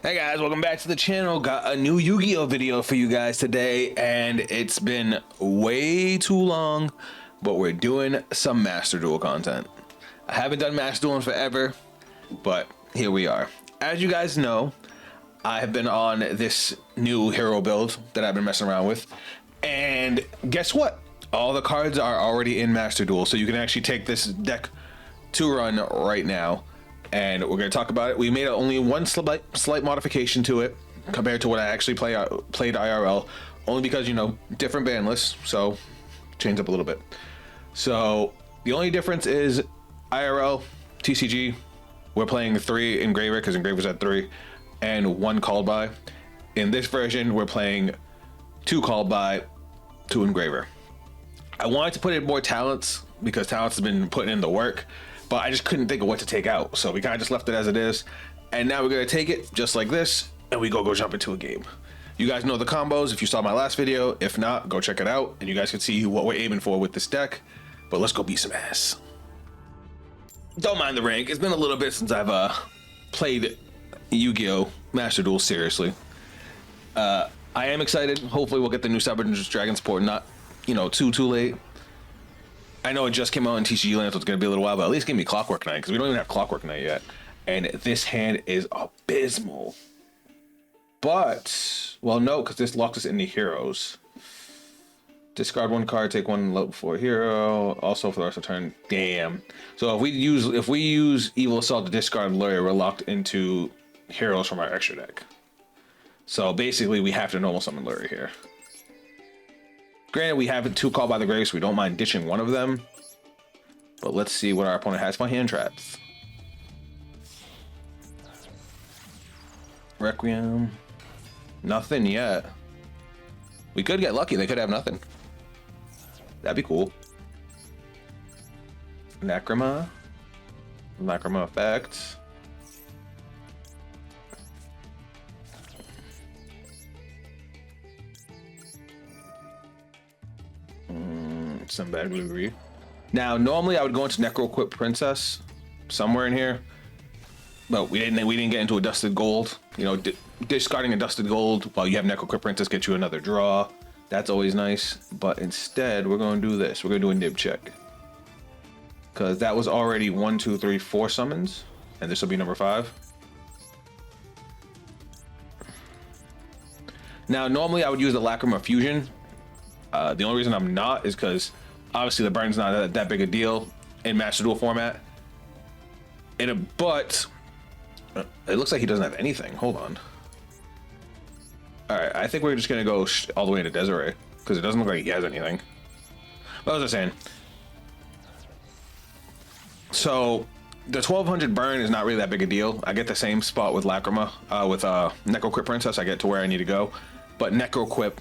Hey guys, welcome back to the channel. Got a new Yu-Gi-Oh video for you guys today, and it's been way too long, but we're doing some Master Duel content. I haven't done Master Duel in forever, but here we are. As you guys know, I have been on this new hero build that I've been messing around with, and guess what? All the cards are already in Master Duel, so you can actually take this deck to run right now. And we're going to talk about it. We made only one slight modification to it compared to what I actually played IRL, only because, you know, different ban lists, so change up a little bit. So the only difference is IRL, TCG, we're playing 3 Engraver because Engraver's at 3, and 1 called by. In this version, we're playing 2 called by, 2 Engraver. I wanted to put in more talents because talents has been putting in the work, but I just couldn't think of what to take out. So we kind of just left it as it is. And now we're going to take it just like this, and we go jump into a game. You guys know the combos if you saw my last video. If not, go check it out, and you guys can see what we're aiming for with this deck. But let's go beat some ass. Don't mind the rank. It's been a little bit since I've played Yu-Gi-Oh! Master Duel seriously. I am excited. Hopefully we'll get the new Cyber Dragon support, not, you know, too late. I know it just came out in TCG Land, so it's going to be a little while, but at least give me Clockwork Knight, because we don't even have Clockwork Knight yet. And this hand is abysmal. But, well, no, because this locks us into heroes. Discard 1 card, take 1 low before hero. Also for the rest of the turn. Damn. So if we use Evil Assault to discard Lawyer, we're locked into heroes from our extra deck. So basically, we have to normal summon Lawyer here. Granted, we have 2 called by the grave, so we don't mind ditching one of them. But let's see what our opponent has for hand traps. Requiem. Nothing yet. We could get lucky. They could have nothing. That'd be cool. Lacrima. Lacrima effect. Some bad delivery. Now, normally I would go into Necro Equip Princess somewhere in here, but we didn't get into a Dusted Gold. You know, discarding a Dusted Gold while you have Necro Equip Princess gets you another draw. That's always nice. But instead, we're going to do this. We're going to do a nib check, because that was already 1, 2, 3, 4 summons, and this will be number 5. Now, normally I would use the Lacrima Fusion. The only reason I'm not is because obviously the burn's not that big a deal in Master Duel format. But it looks like he doesn't have anything. Hold on. All right, I think we're just gonna go all the way into Desiree because it doesn't look like he has anything. What was I saying? So the 1200 burn is not really that big a deal. I get the same spot with Lacrima, with Necro Equip Princess. I get to where I need to go, but Necro Equip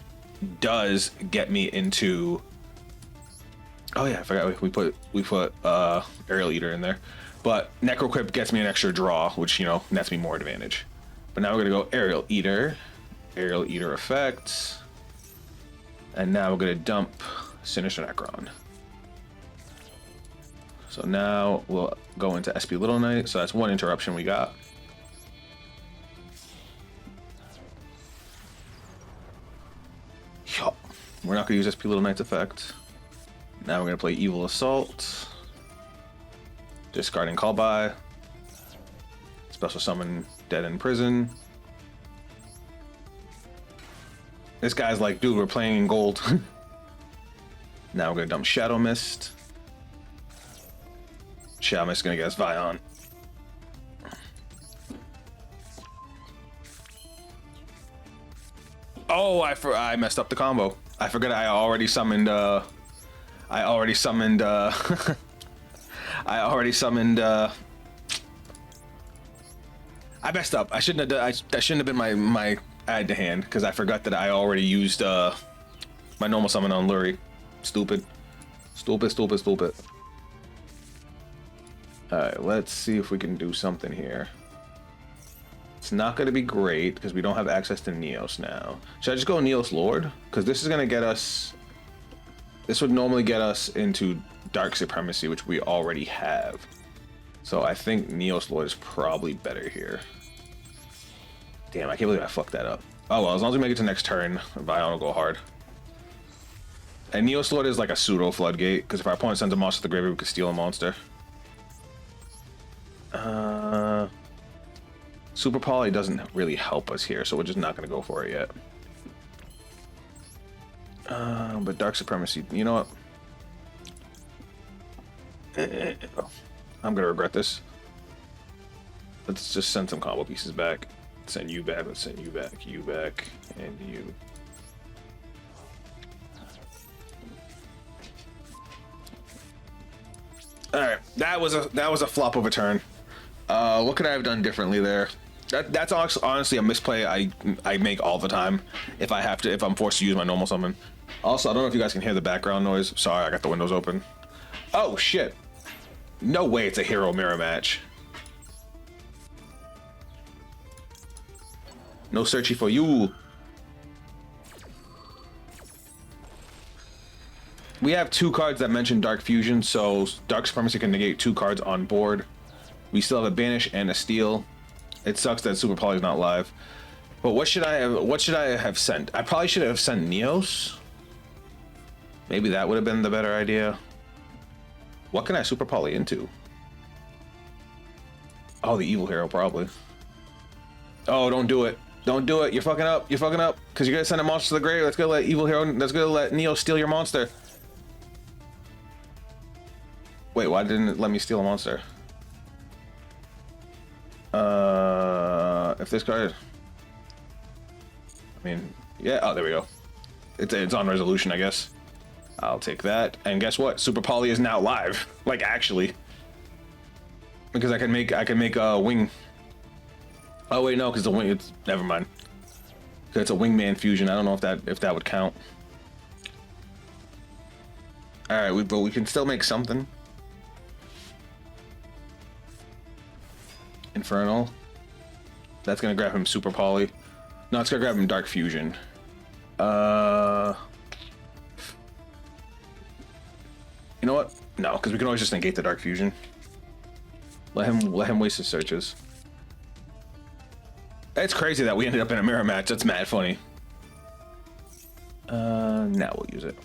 does get me into, oh yeah, I forgot we put Aerial Eater in there, but Necro Equip gets me an extra draw, which, you know, nets me more advantage. But now we're gonna go Aerial Eater effects, and now we're gonna dump Sinister Necron. So now we'll go into SP Little Knight. So that's 1 interruption we got. We're not going to use SP Little Knight's effect. Now we're going to play Evil Assault. Discarding Call By. Special Summon Dead in Prison. This guy's like, dude, we're playing in gold. Now we're going to dump Shadow Mist. Shadow Mist is going to get us Vion. Oh, I messed up the combo. I forgot I already summoned I messed up. I shouldn't have that shouldn't have been my add to hand, because I forgot that I already used my normal summon on Lurie. Stupid. Alright, let's see if we can do something here. It's not going to be great because we don't have access to Neos now. Should I just go Neos Lord? Because this is going to get us... This would normally get us into Dark Supremacy, which we already have. So I think Neos Lord is probably better here. Damn, I can't believe I fucked that up. Oh well, as long as we make it to next turn, Vion will go hard. And Neos Lord is like a pseudo floodgate, because if our opponent sends a monster to the graveyard, we could steal a monster. Super Poly doesn't really help us here, so we're just not going to go for it yet. But Dark Supremacy, you know what? I'm going to regret this. Let's just send some combo pieces back. Send you back, let's send you back, and you. Alright, that was a flop of a turn. What could I have done differently there? That's honestly a misplay I make all the time if I'm forced to use my normal summon. Also, I don't know if you guys can hear the background noise. Sorry, I got the windows open. Oh shit. No way it's a hero mirror match. No searchy for you. We have 2 cards that mention Dark Fusion, so Dark Supremacy can negate 2 cards on board. We still have a Banish and a Steal. It sucks that Super Poly is not live. But what should I have sent? I probably should have sent Neos. Maybe that would have been the better idea. What can I Super Poly into? Oh, the evil hero, probably. Oh, don't do it. Don't do it. You're fucking up. You're fucking up. Because you're going to send a monster to the grave. Let's go let evil hero. Let's go let Neo steal your monster. Wait, why didn't it let me steal a monster? If this card, I mean, yeah. Oh, there we go. It's on resolution, I guess. I'll take that. And guess what? Super Poly is now live. Like actually, because I can make a wing. Oh wait, no, because the wing. It's never mind. Because it's a wingman fusion. I don't know if that would count. All right, but we can still make something. Infernal. That's gonna grab him Super Poly. No, it's gonna grab him Dark Fusion. You know what? No, because we can always just negate the Dark Fusion. Let him waste his searches. It's crazy that we ended up in a mirror match. That's mad funny. Now we'll use it.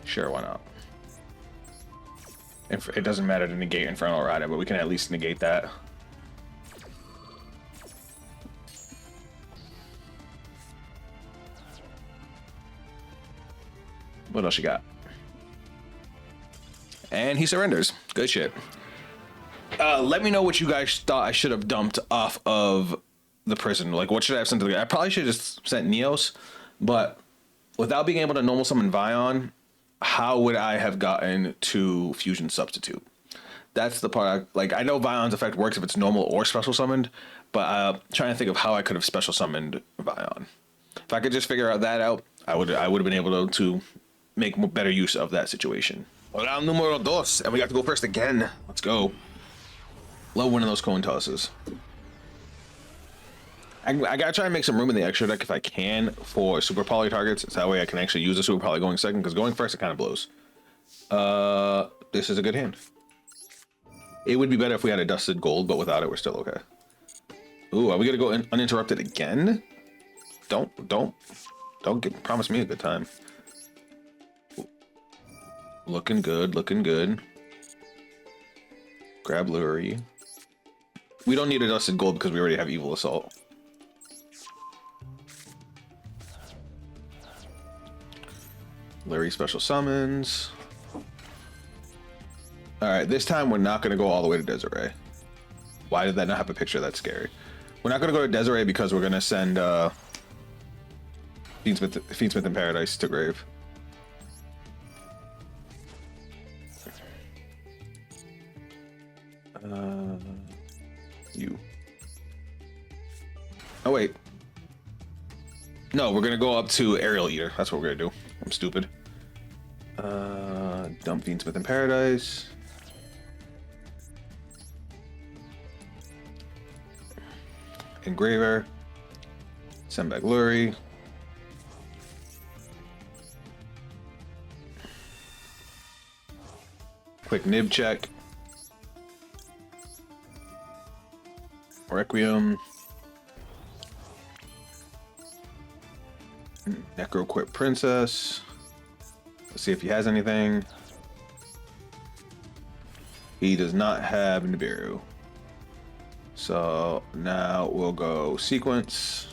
Sure, why not? It doesn't matter to negate Infernal Rider, but we can at least negate that. What else you got? And he surrenders. Good shit. Let me know what you guys thought I should have dumped off of the prison. Like, what should I have sent to the guy? I probably should have just sent Neos, but without being able to normal summon Vion, how would I have gotten to Fusion Substitute? That's the part. I know Vion's effect works if it's normal or special summoned, but trying to think of how I could have special summoned Vion. If I could just figure that out, I would have been able to make better use of that situation. Round numero dos, and we got to go first again. Let's go. Love winning those coin tosses. I gotta try and make some room in the extra deck if I can for Super Poly targets. So that way I can actually use a Super Poly going second, because going first it kind of blows. This is a good hand. It would be better if we had a Dusted Gold, but without it we're still okay. Ooh, are we gonna go uninterrupted again? Don't promise me a good time. Looking good, looking good. Grab Lurie. We don't need a Dusted Gold because we already have Evil Assault. Lurie special summons. Alright, this time we're not going to go all the way to Desiree. Why did that not have a picture? That's scary. We're not going to go to Desiree because we're going to send Fiendsmith in Paradise to grave. You. Oh wait. No, we're gonna go up to Aerial Eater. That's what we're gonna do. I'm stupid. Dump Fiendsmith in Paradise. Engraver. Send back Lurie. Quick nib check. Requiem. Necro Quit Princess. Let's see if he has anything. He does not have Nibiru. So now we'll go sequence.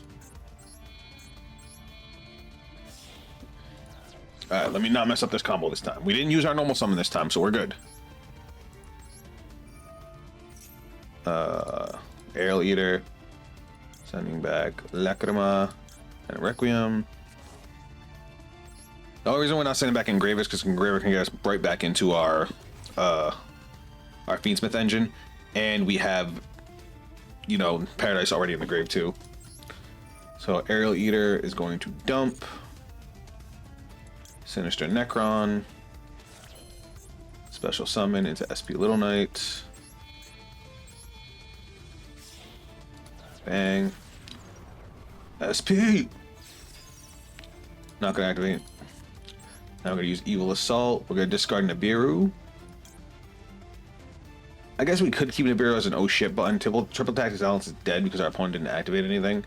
Alright, let me not mess up this combo this time. We didn't use our normal summon this time, so we're good. Aerial Eater. Sending back Lacrima and Requiem. The only reason we're not sending back Engraver is because Engraver can get us right back into our Fiendsmith engine, and we have, you know, Paradise already in the grave too. So Aerial Eater is going to dump. Sinister Necron. Special summon into SP Little Knight. Bang. SP! Not gonna activate. Now we're gonna use Evil Assault. We're gonna discard Nibiru. I guess we could keep Nibiru as an oh shit button. Triple Tactics Balance is dead because our opponent didn't activate anything.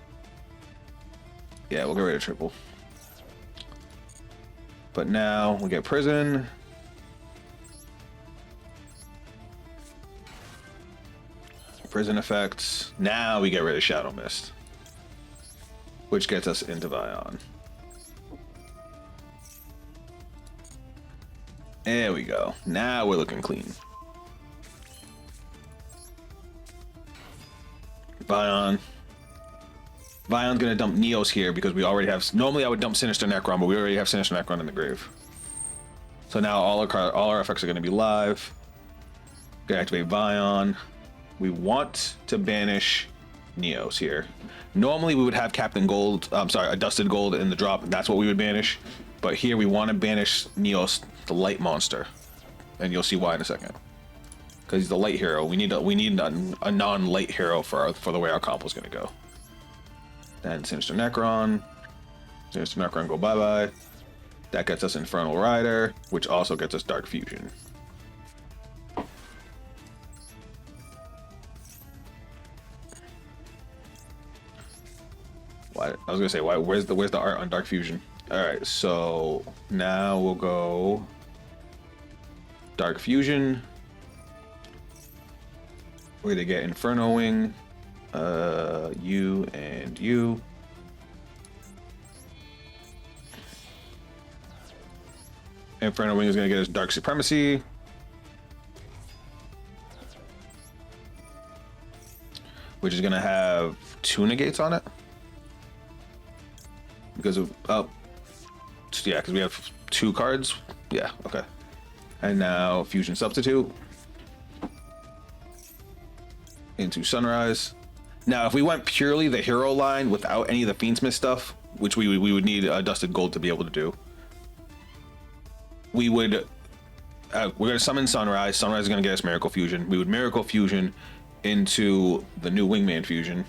Yeah, we'll get rid of triple. But now we get Prison. Prison effects. Now we get rid of Shadow Mist, which gets us into Vion. There we go. Now we're looking clean. Vion. Vion's gonna dump Neos here because we already have. Normally I would dump Sinister Necron, but we already have Sinister Necron in the grave. So now all our effects are gonna be live. Gonna activate Vion. We want to banish Neos here. Normally we would have Captain Gold. I'm sorry, a Dusted Gold in the drop. That's what we would banish. But here we want to banish Neos, the light monster, and you'll see why in a second. Because he's the light hero. We need a non-light hero for the way our combo is gonna go. Then Sinister Necron. Sinister Necron go bye-bye. That gets us Infernal Rider, which also gets us Dark Fusion. What? I was gonna say, why? Where's the art on Dark Fusion? All right, so now we'll go Dark Fusion. We're gonna get Inferno Wing. You and you. Inferno Wing is gonna get us Dark Supremacy. Which is gonna have 2 negates on it. Because of, yeah, because we have 2 cards. Yeah, okay. And now Fusion Substitute. Into Sunrise. Now, if we went purely the hero line without any of the Fiendsmith stuff, which we would need a Dusted Gold to be able to do, we would, we're going to summon Sunrise. Sunrise is going to get us Miracle Fusion. We would Miracle Fusion into the new Wingman Fusion.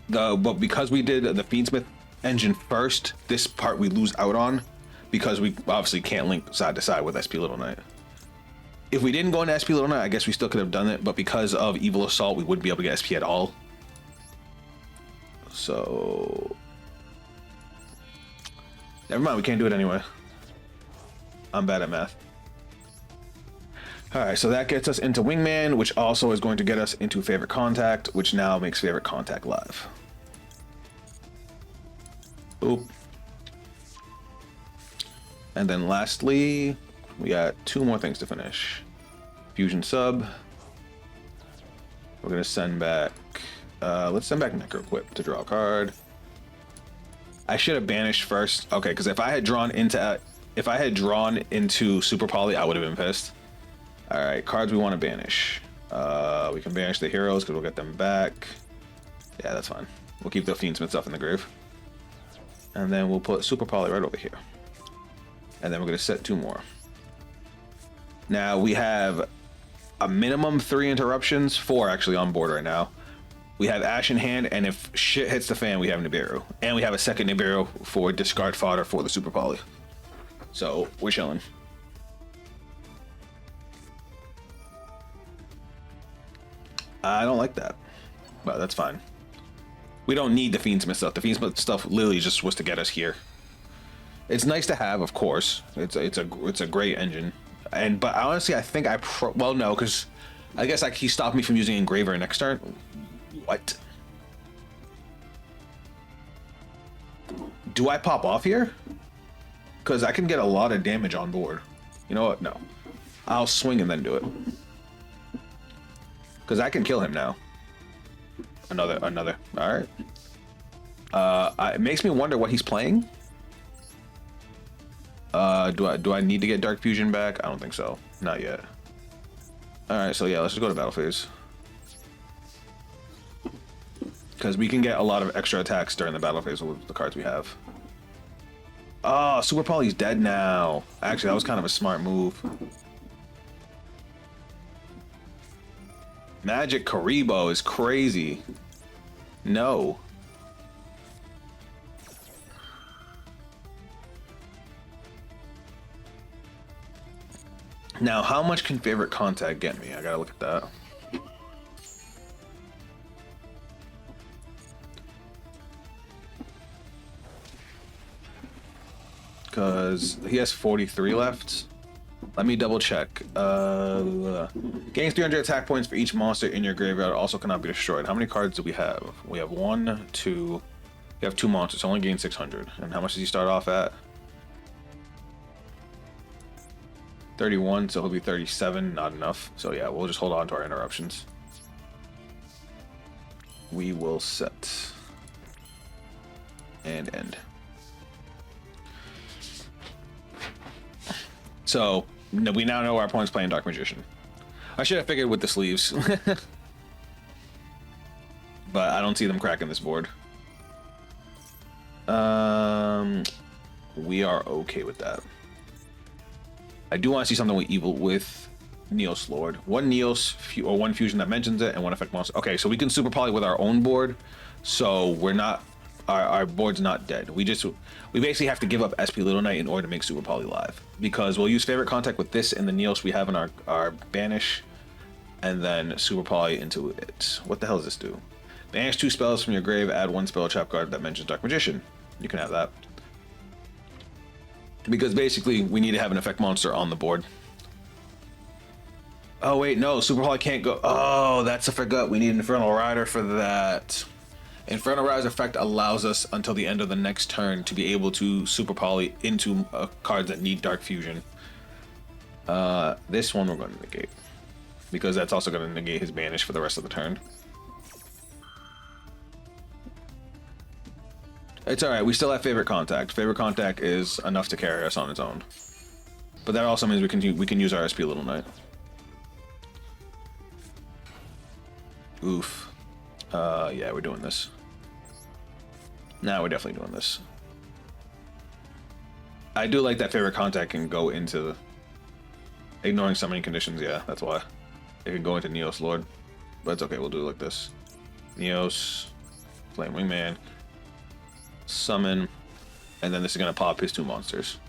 But because we did the Fiendsmith engine first, this part we lose out on because we obviously can't link side to side with SP Little Knight. If we didn't go into SP Little Knight, I guess we still could have done it, but because of Evil Assault, we wouldn't be able to get SP at all. So never mind, we can't do it anyway. I'm bad at math. All right, so that gets us into Wingman, which also is going to get us into Favorite Contact, which now makes Favorite Contact live. Boop. And then lastly, we got 2 more things to finish. Fusion Sub. We're gonna send back, let's send back Necro Quip to draw a card. I should have banished first. Okay, because if I had drawn into Super Poly, I would have been pissed. All right, cards we want to banish. We can banish the heroes because we'll get them back. Yeah, that's fine. We'll keep the Fiendsmith stuff in the grave. And then we'll put Super Poly right over here. And then we're going to set 2 more. Now we have a minimum 3 interruptions, 4 actually on board right now. We have Ash in hand, and if shit hits the fan, we have Nibiru. And we have a second Nibiru for discard fodder for the Super Poly. So we're chilling. I don't like that, but that's fine. We don't need the Fiendsmith stuff. The Fiendsmith stuff literally just was to get us here. It's nice to have, of course. It's a great engine, but honestly, I think well, no, because I guess like he stopped me from using Engraver next turn. What? Do I pop off here? Because I can get a lot of damage on board. You know what? No, I'll swing and then do it. Because I can kill him now. Another. All right. It makes me wonder what he's playing. Do I need to get Dark Fusion back? I don't think so. Not yet. All right. So yeah, let's just go to battle phase. Because we can get a lot of extra attacks during the battle phase with the cards we have. Oh, Super Poly's dead now. Actually, that was kind of a smart move. Magic Karibo is crazy. No. Now, how much can Favorite Contact get me? I gotta look at that. Because he has 43 left. Let me double check. Gains 300 attack points for each monster in your graveyard. Also cannot be destroyed. How many cards do we have? We have 1, 2. We have 2 monsters. So only gain 600. And how much does he start off at? 31. So he'll be 37. Not enough. So yeah, we'll just hold on to our interruptions. We will set and end. So we now know our opponent's playing Dark Magician. I should have figured with the sleeves. But I don't see them cracking this board. We are okay with that. I do want to see something with evil with Neos Lord. 1 Neos or 1 fusion that mentions it and 1 effect monster. Okay, so we can super poly with our own board. So we're not our board's not dead. We basically have to give up SP Little Knight in order to make Super Poly live. Because we'll use Favorite Contact with this and the Neos we have in our Banish, and then Super Poly into it. What the hell does this do? Banish 2 spells from your grave, add 1 spell trap card that mentions Dark Magician. You can have that. Because basically we need to have an effect monster on the board. Oh wait, no, Super Poly can't go. Oh, that's I forgot. We need Infernal Rider for that. Infernal Rider's effect allows us until the end of the next turn to be able to Super Poly into cards that need Dark Fusion. This one we're going to negate. Because that's also going to negate his Banish for the rest of the turn. It's alright, we still have Favorite Contact. Favorite Contact is enough to carry us on its own. But that also means we can use our SP Little Knight. Oof. Yeah, we're doing this. Nah, we're definitely doing this. I do like that Favorite Contact can go into ignoring summoning conditions. Yeah, that's why. It can go into Neos Lord. But it's okay, we'll do it like this. Neos, Flame Wingman, summon, and then this is gonna pop his 2 monsters.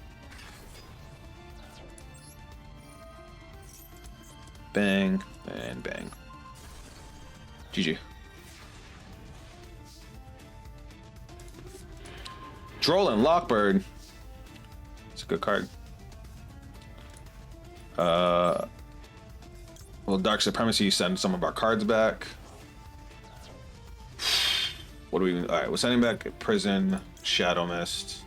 Bang, and bang. GG. Drollin Lockbird. It's a good card. Well, Dark Supremacy send some of our cards back. What do we? All right, we're sending back Prison, Shadow Mist,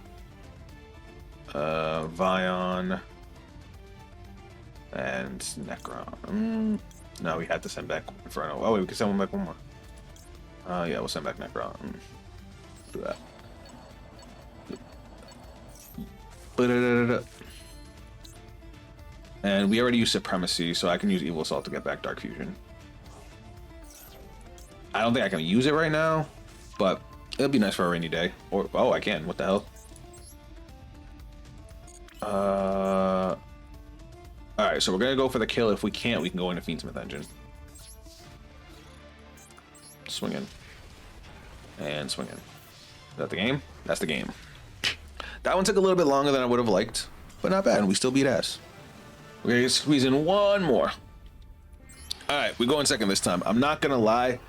Vion, and Necron. No, we had to send back Inferno. Oh wait, we can send one back one more. Yeah, we'll send back Necron. Do that. And we already used Supremacy, so I can use Evil Assault to get back Dark Fusion. I don't think I can use it right now, but it'll be nice for a rainy day. Or oh, I can. What the hell? All right, so we're gonna go for the kill. If we can't, we can go into Fiendsmith Engine. Swing in. And swing in. Is that the game? That's the game. That one took a little bit longer than I would have liked, but not bad. And we still beat ass. We're gonna squeeze in one more. All right, we go in second this time. I'm not gonna lie,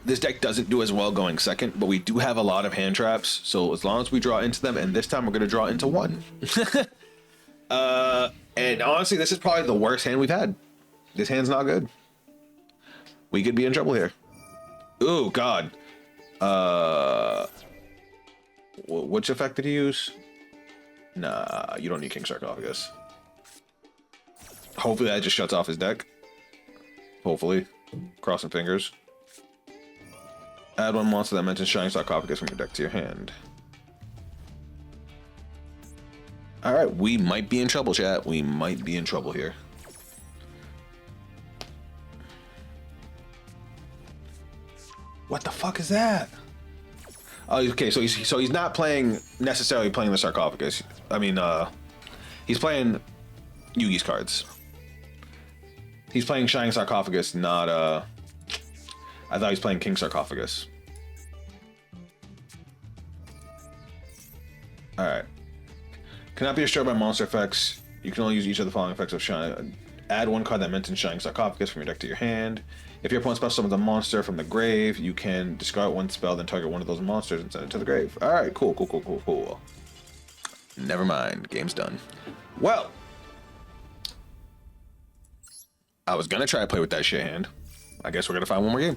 this deck doesn't do as well going second, but we do have a lot of hand traps. So as long as we draw into them, and this time we're gonna draw into one. And honestly, this is probably the worst hand we've had. This hand's not good. We could be in trouble here. Oh God. Which effect did he use? Nah, you don't need King Sarcophagus. Hopefully that just shuts off his deck. Hopefully. Crossing fingers. Add one monster that mentions Shining Sarcophagus from your deck to your hand. Alright, we might be in trouble, chat. We might be in trouble here. What the fuck is that? Oh, okay, so he's not playing necessarily playing the Sarcophagus. I mean, he's playing Yugi's cards. He's playing Shining Sarcophagus, not I thought he was playing King Sarcophagus. Alright. Cannot be destroyed by monster effects. You can only use each of the following effects of Shining. Add one card that mentions Shining Sarcophagus from your deck to your hand. If your opponent special summons a monster from the grave, you can discard one spell, then target one of those monsters and send it to the grave. Alright, cool. Never mind. Game's done. Well, I was gonna try to play with that shit hand. I guess we're gonna find one more game.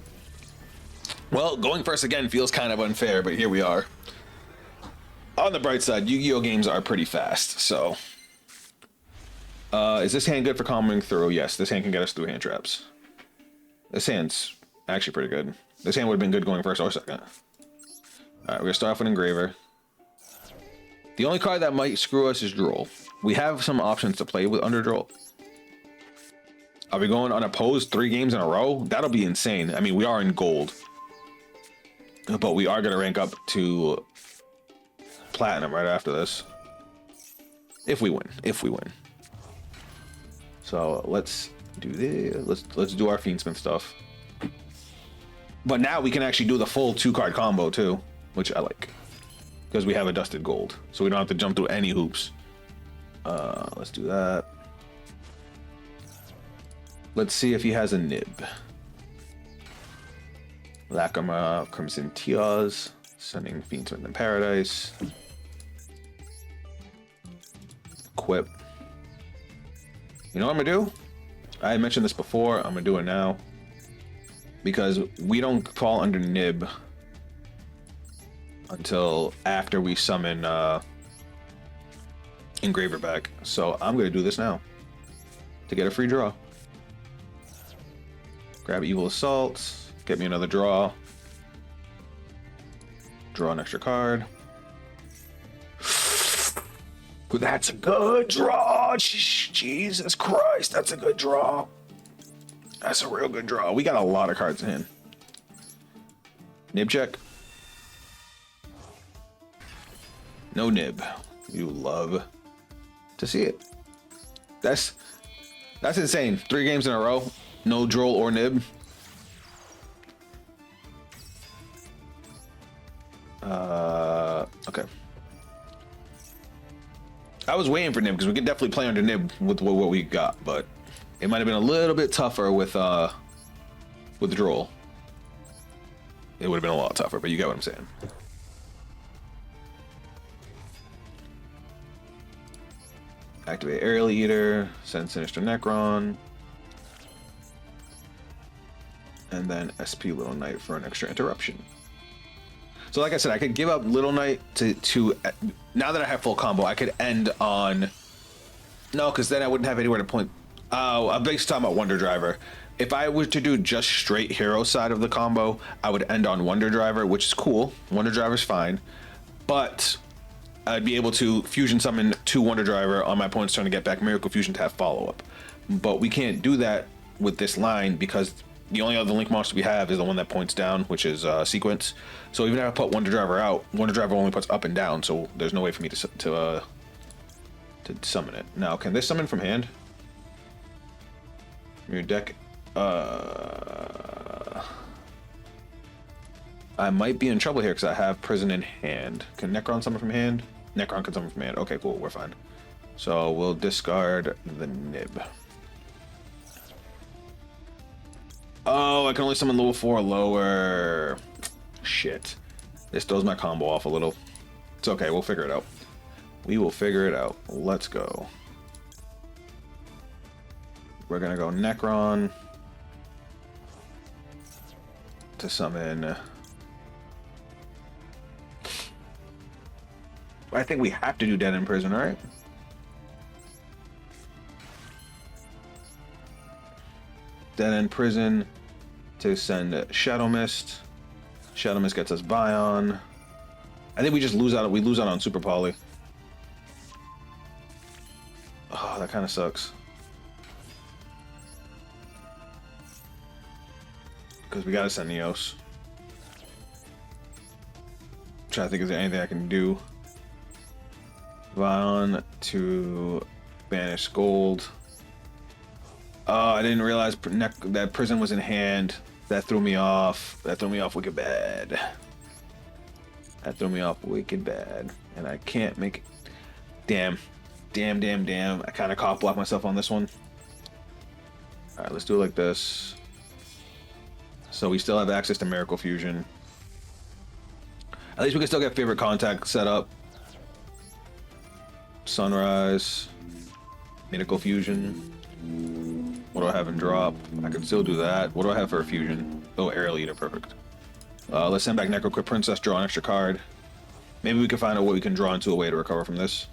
Well, going first again feels kind of unfair, but here we are. On the bright side, Yu-Gi-Oh games are pretty fast, so... is this hand good for comboing through? Yes, this hand can get us through hand traps. This hand's actually pretty good. This hand would have been good going first or second. Alright, we're gonna start off with Engraver. The only card that might screw us is Droll. We have some options to play with under Droll. Are we going unopposed 3 games in a row? That'll be insane. I mean, we are in gold. But we are gonna rank up to platinum right after this. If we win. So let's do this. Let's do our Fiendsmith stuff. But now we can actually do the full 2-card combo too, which I like. Because we have a dusted gold. So we don't have to jump through any hoops. Let's do that. Let's see if he has a nib. Lacrima, Crimson Tiaz, sending Fiendsmith in Paradise. Equip. You know what I'm gonna do? I mentioned this before, I'm gonna do it now. Because we don't fall under nib until after we summon Engraver back. So I'm gonna do this now to get a free draw. Grab Evil Assault, get me another draw. Draw an extra card. That's a good draw. Jesus Christ, that's a good draw. That's a real good draw. We got a lot of cards in hand. Nib check. No nib. You love to see it. That's insane. 3 games in a row. No Droll or nib. Okay. I was waiting for nib because we could definitely play under nib with what we got, but it might have been a little bit tougher with Droll. It would have been a lot tougher, but you get what I'm saying. Activate Aerial Eater, send Sinister Necron, and then SP Little Knight for an extra interruption. So like I said, I could give up Little Knight to now that I have full combo, I could end on... No, because then I wouldn't have anywhere to point... Oh, I'm basically talking about Wonder Driver. If I were to do just straight hero side of the combo, I would end on Wonder Driver, which is cool. Wonder Driver's fine. But I'd be able to fusion summon 2 Wonder Driver on my opponent's turn to get back Miracle Fusion to have follow-up. But we can't do that with this line because the only other Link monster we have is the one that points down, which is Sequence. So even if I put Wonder Driver out, Wonder Driver only puts up and down, so there's no way for me to summon it. Now, can this summon from hand? From your deck? I might be in trouble here because I have Prison in hand. Can Necron summon from hand? Necron can summon from hand. Okay, cool, we're fine. So we'll discard the nib. Oh, I can only summon level 4 or lower. Shit. This throws my combo off a little. It's okay, we'll figure it out. We will figure it out. Let's go. We're gonna go Necron to summon. I think we have to do Dead in Prison, right? Dead in Prison to send Shadow Mist. Shadow Mist gets us Bion. I think we just lose out. We lose out on Super Poly. Oh, that kind of sucks. Because we gotta send Neos. Trying to think, is there anything I can do? Bion to banish Gold. Oh, I didn't realize that Prison was in hand. That threw me off. That threw me off wicked bad. That threw me off wicked bad. And I can't make it. Damn. Damn. I kind of cop blocked myself on this one. Alright, let's do it like this. So we still have access to Miracle Fusion. At least we can still get Favorite Contact set up. Sunrise. Miracle Fusion. What do I have in drop? I can still do that. What do I have for a fusion? Oh, Aerial Eater, perfect. Let's send back Necroquip Princess, draw an extra card. Maybe we can find out what we can draw into a way to recover from this.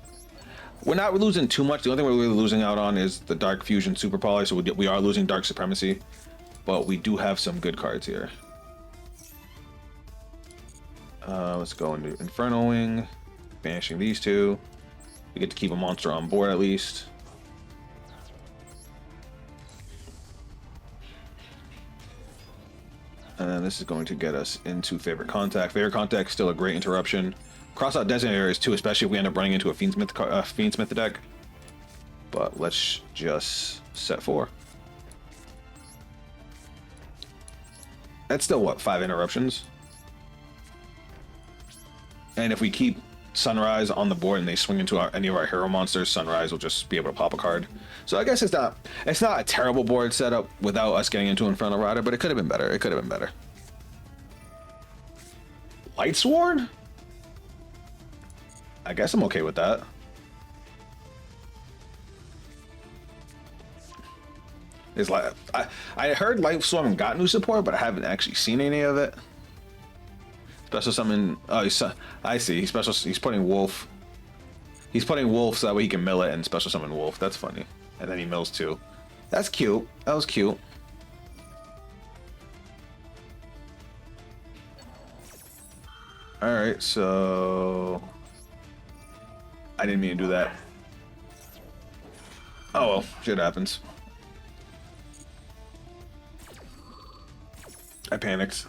We're not losing too much. The only thing we're really losing out on is the Dark Fusion Super Poly, so we are losing Dark Supremacy. But we do have some good cards here. Let's go into Inferno Wing. Banishing these two. We get to keep a monster on board at least. And then this is going to get us into Favorite Contact. Favorite Contact is still a great interruption. Cross out Designator too, especially if we end up running into a Fiendsmith deck. But let's just set 4. That's still, what, 5 interruptions? And if we keep Sunrise on the board and they swing into any of our hero monsters, Sunrise will just be able to pop a card. So I guess it's not a terrible board setup without us getting into Infernal Rider, but it could have been better. It could have been better. Light Sword? I guess I'm okay with that. It's like I heard Light Sword got new support, but I haven't actually seen any of it. Special summon. Oh, I see. He's putting Wolf. He's putting Wolf so that way he can mill it and special summon Wolf. That's funny. And then he mills 2. That's cute. That was cute. All right, so I didn't mean to do that. Oh well, shit happens. I panicked.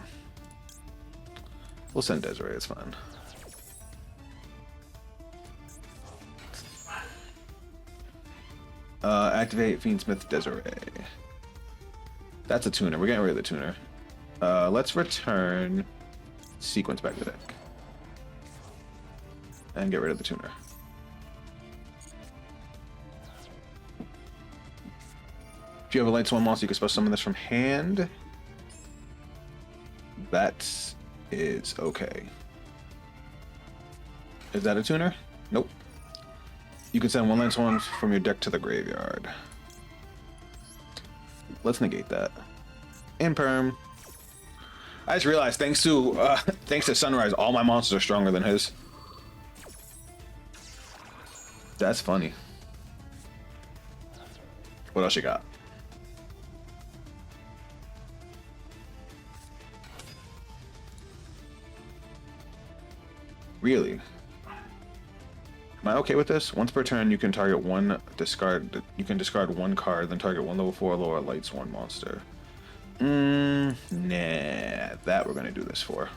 We'll send Desiree, it's fine. Activate Fiendsmith Desiree. That's a tuner. We're getting rid of the tuner. Let's return Sequence back to the deck. And get rid of the tuner. If you have a Light Swan monster, you can special summon this from hand. That is okay. Is that a tuner? Nope. You can send 1 Light Swan from your deck to the graveyard. Let's negate that. Imperm. I just realized thanks to Sunrise, all my monsters are stronger than his. That's funny. What else you got? Really? Am I okay with this? Once per turn, you can target discard 1 card, then target 1 level 4 lower Light Sworn monster. Nah, that we're gonna do this for.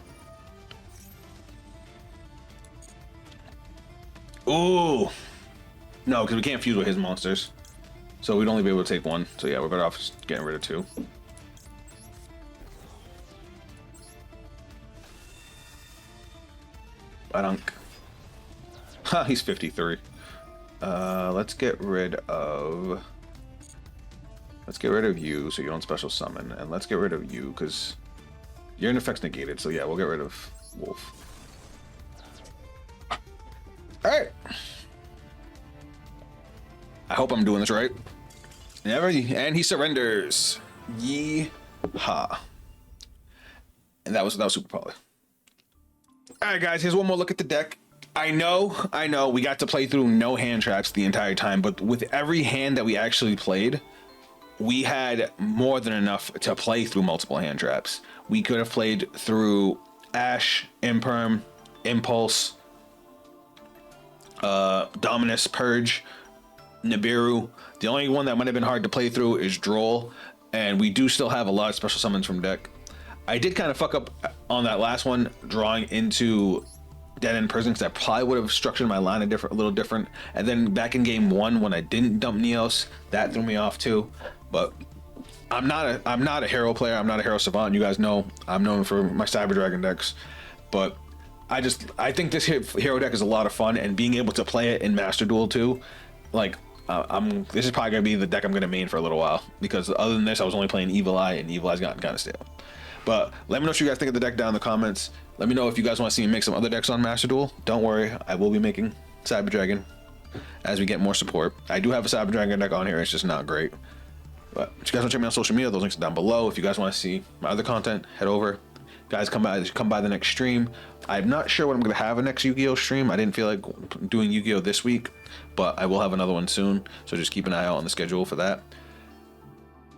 Ooh! No, because we can't fuse with his monsters. So we'd only be able to take 1. So yeah, we're better off just getting rid of 2. Badunk. Ha, he's 53. Let's get rid of Let's get rid of you so you don't special summon. And let's get rid of you because your effect's negated. So yeah, we'll get rid of Wolf. Alright. I hope I'm doing this right. And he surrenders. Yeehaw. And that was super poly. Alright guys, here's one more look at the deck. I know, we got to play through no hand traps the entire time, but with every hand that we actually played, we had more than enough to play through multiple hand traps. We could have played through Ash, Imperm, Impulse, Dominus, Purge, Nibiru. The only one that might have been hard to play through is Droll, and we do still have a lot of special summons from deck. I did kind of fuck up on that last one, drawing into Dead End Prison, because I probably would have structured my line a little different. And then back in game 1 when I didn't dump Neos, that threw me off too. But I'm not a hero player. I'm not a hero savant. You guys know I'm known for my Cyber Dragon decks, but I think this hero deck is a lot of fun, and being able to play it in Master Duel too, like this is probably gonna be the deck I'm gonna main for a little while, because other than this I was only playing Evil Eye, and Evil Eye's gotten kind of stale. But let me know what you guys think of the deck down in the comments. Let me know if you guys want to see me make some other decks on Master Duel. Don't worry, I will be making Cyber Dragon as we get more support. I do have a Cyber Dragon deck on here, it's just not great. But if you guys want to check me out on social media, those links are down below. If you guys want to see my other content, head over. Guys, come by the next stream. I'm not sure when I'm going to have a next Yu-Gi-Oh stream. I didn't feel like doing Yu-Gi-Oh this week, but I will have another one soon. So just keep an eye out on the schedule for that.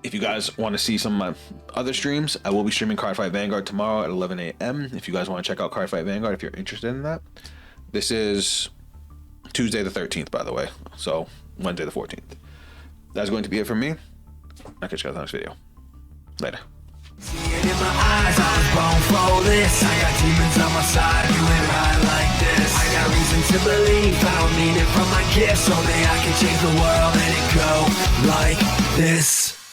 If you guys want to see some of my other streams, I will be streaming Cardfight Vanguard tomorrow at 11 a.m. If you guys want to check out Cardfight Vanguard, if you're interested in that. This is Tuesday the 13th, by the way. So Wednesday the 14th. That's going to be it for me. I'll catch you guys in the next video. Later. See it in my eyes, I was born for this. I got demons on my side, you ain't right like this. I got reason to believe, I don't need it from my gifts. Only I can change the world and it go like this.